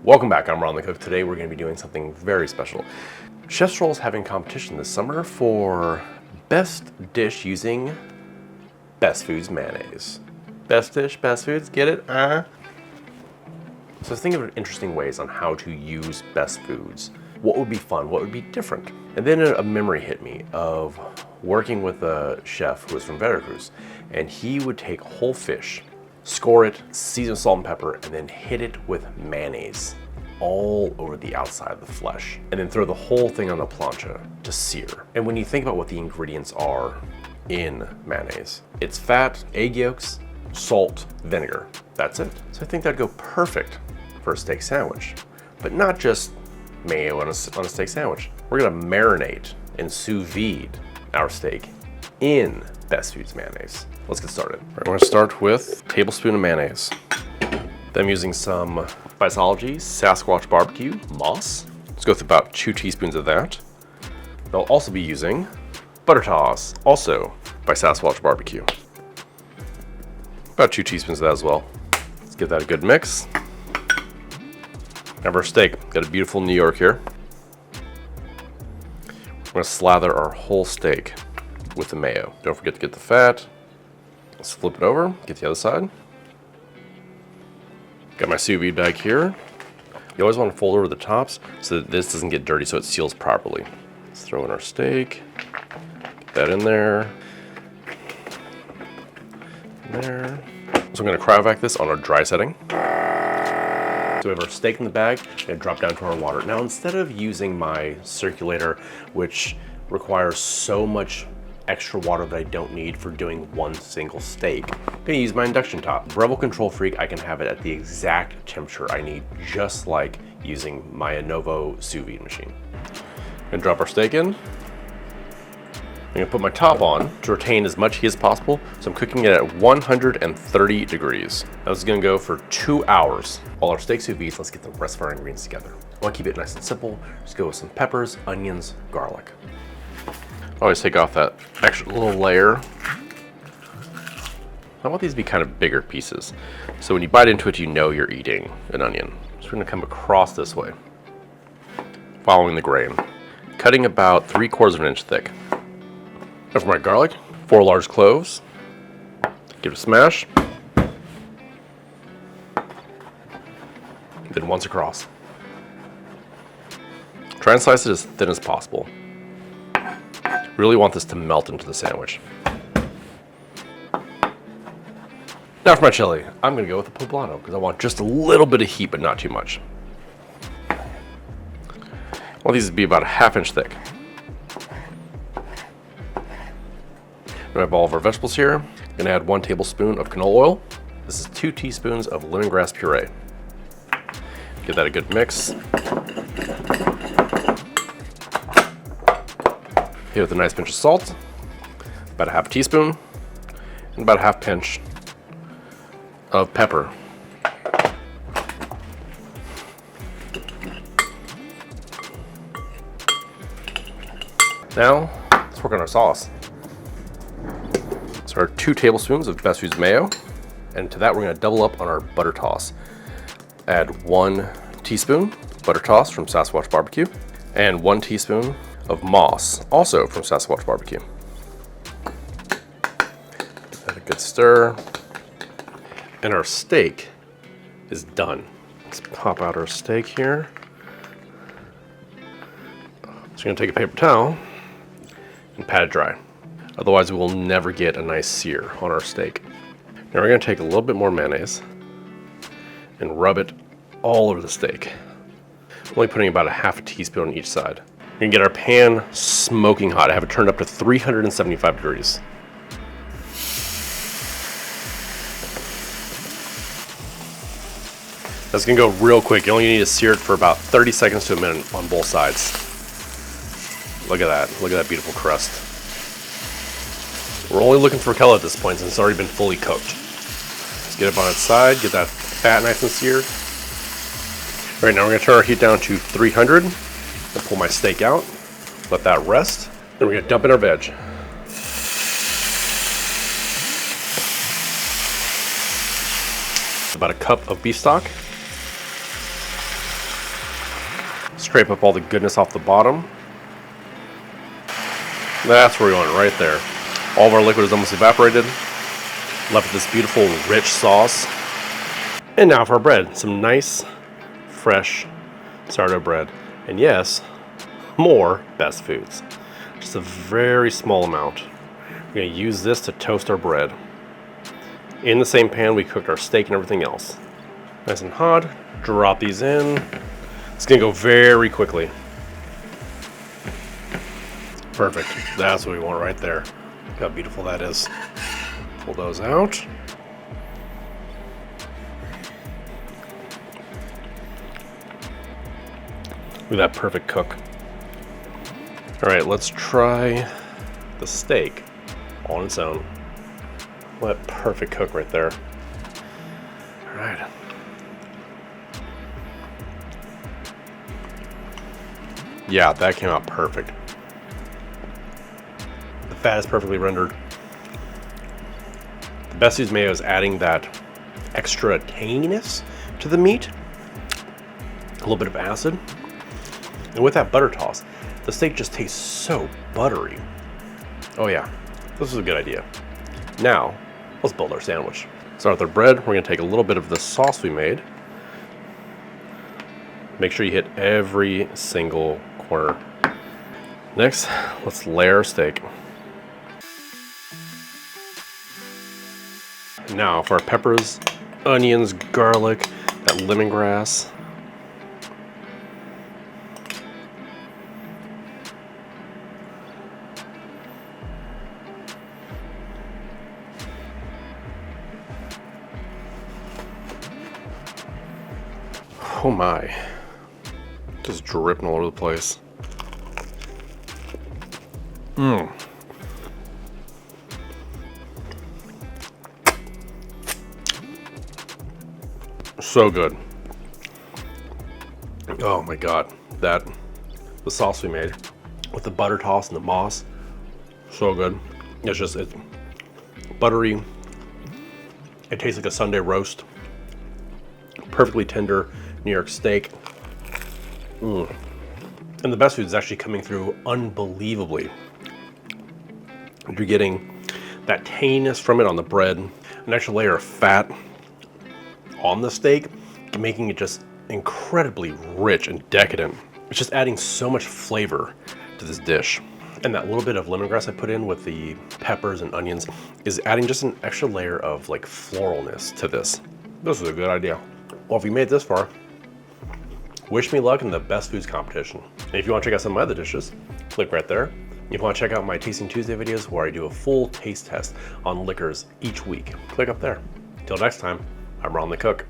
Welcome back, I'm Ron the Cook. Today we're going to be doing something very special. Chef's Roll is having competition this summer for best dish using Best Foods mayonnaise. Best dish, Best Foods, get it? So think of interesting ways on how to use Best Foods. What would be fun? What would be different? And then a memory hit me of working with a chef who was from Veracruz, and he would take whole fish, score it, season with salt and pepper, and then hit it with mayonnaise all over the outside of the flesh, and then throw the whole thing on the plancha to sear. And when you think about what the ingredients are in mayonnaise, it's fat, egg yolks, salt, vinegar. That's it. So I think that'd go perfect for a steak sandwich, but not just mayo on a steak sandwich. We're gonna marinate and sous vide our steak in Best Foods mayonnaise. Let's get started. We're gonna start with a tablespoon of mayonnaise. Then I'm using some Viceology Sasquatch Barbecue Moss. Let's go with about 2 teaspoons of that. I'll also be using butter toss, also by Sasquatch Barbecue. About 2 teaspoons of that as well. Let's give that a good mix. Have our steak. Got a beautiful New York here. We're gonna slather our whole steak with the mayo. Don't forget to get the fat. Let's flip it over, get the other side. Got my sous vide bag here. You always want to fold over the tops so that this doesn't get dirty, so it seals properly. Let's throw in our steak. Get that in there. There. So I'm gonna cryovac this on our dry setting. So we have our steak in the bag and drop down to our water. Now, instead of using my circulator, which requires so much extra water that I don't need for doing one single steak, I'm gonna use my induction top. Rebel Control Freak, I can have it at the exact temperature I need, just like using my Anovo sous vide machine. I'm gonna drop our steak in. I'm gonna put my top on to retain as much heat as possible, so I'm cooking it at 130 degrees. Now this is gonna go for 2 hours. While our steak sous vide, let's get the rest of our ingredients together. I wanna keep it nice and simple. Just go with some peppers, onions, garlic. Always take off that extra little layer. I want these to be kind of bigger pieces, so when you bite into it, you know you're eating an onion. So we're gonna come across this way, following the grain, cutting about 3/4 of an inch thick. Now for my garlic, 4 large cloves. Give it a smash. Then once across. Try and slice it as thin as possible. Really want this to melt into the sandwich. Now for my chili, I'm gonna go with a poblano because I want just a little bit of heat, but not too much. I want these to be about a 1/2 inch thick. We have all of our vegetables here. I'm gonna add 1 tablespoon of canola oil. This is 2 teaspoons of lemongrass puree. Give that a good mix. Hit with a nice pinch of salt, about a 1/2 teaspoon, and about a 1/2 pinch of pepper. Now, let's work on our sauce. So our 2 tablespoons of Best Foods Mayo, and to that we're gonna double up on our butter toss. Add 1 teaspoon butter toss from Sasquatch Barbecue, and 1 teaspoon of Moss, also from Sasquatch Barbecue. Give that a good stir. And our steak is done. Let's pop out our steak here. So you're gonna take a paper towel and pat it dry. Otherwise we will never get a nice sear on our steak. Now we're gonna take a little bit more mayonnaise and rub it all over the steak. Only putting about a 1/2 teaspoon on each side. We're gonna get our pan smoking hot. I have it turned up to 375 degrees. That's gonna go real quick. You only need to sear it for about 30 seconds to a minute on both sides. Look at that. Look at that beautiful crust. We're only looking for color at this point since it's already been fully cooked. Let's get it on its side, get that fat nice and seared. All right, now we're gonna turn our heat down to 300 and pull my steak out, let that rest. Then we're gonna dump in our veg. About a cup of beef stock. Scrape up all the goodness off the bottom. That's where we want it, right there. All of our liquid is almost evaporated. Left with this beautiful, rich sauce. And now for our bread. Some nice, fresh sourdough bread. And yes, more Best Foods. Just a very small amount. We're going to use this to toast our bread. In the same pan we cooked our steak and everything else. Nice and hot. Drop these in. It's going to go very quickly. Perfect. That's what we want right there. Look how beautiful that is. Pull those out. Look at that perfect cook. All right, let's try the steak on its own. What perfect cook right there. All right. Yeah, that came out perfect. The fat is perfectly rendered. The Best Foods Mayo is adding that extra tanginess to the meat. A little bit of acid. And with that butter toss, the steak just tastes so buttery. Oh yeah, this is a good idea. Now, let's build our sandwich. Start with our bread. We're gonna take a little bit of the sauce we made. Make sure you hit every single corner. Next, let's layer our steak. Now for our peppers, onions, garlic, that lemongrass. Oh my, just dripping all over the place. So good. Oh my God, the sauce we made with the butter toss and the moss, so good. It's buttery. It tastes like a Sunday roast. Perfectly tender New York steak. And the Best Foods is actually coming through unbelievably. You're getting that tanginess from it on the bread, an extra layer of fat on the steak, making it just incredibly rich and decadent. It's just adding so much flavor to this dish. And that little bit of lemongrass I put in with the peppers and onions is adding just an extra layer of like floralness to this. This is a good idea. Well, if you made it this far, wish me luck in the Best Foods competition. And if you want to check out some of my other dishes, click right there. If you want to check out my Tasting Tuesday videos where I do a full taste test on liquors each week, click up there. Till next time, I'm Ron the Cook.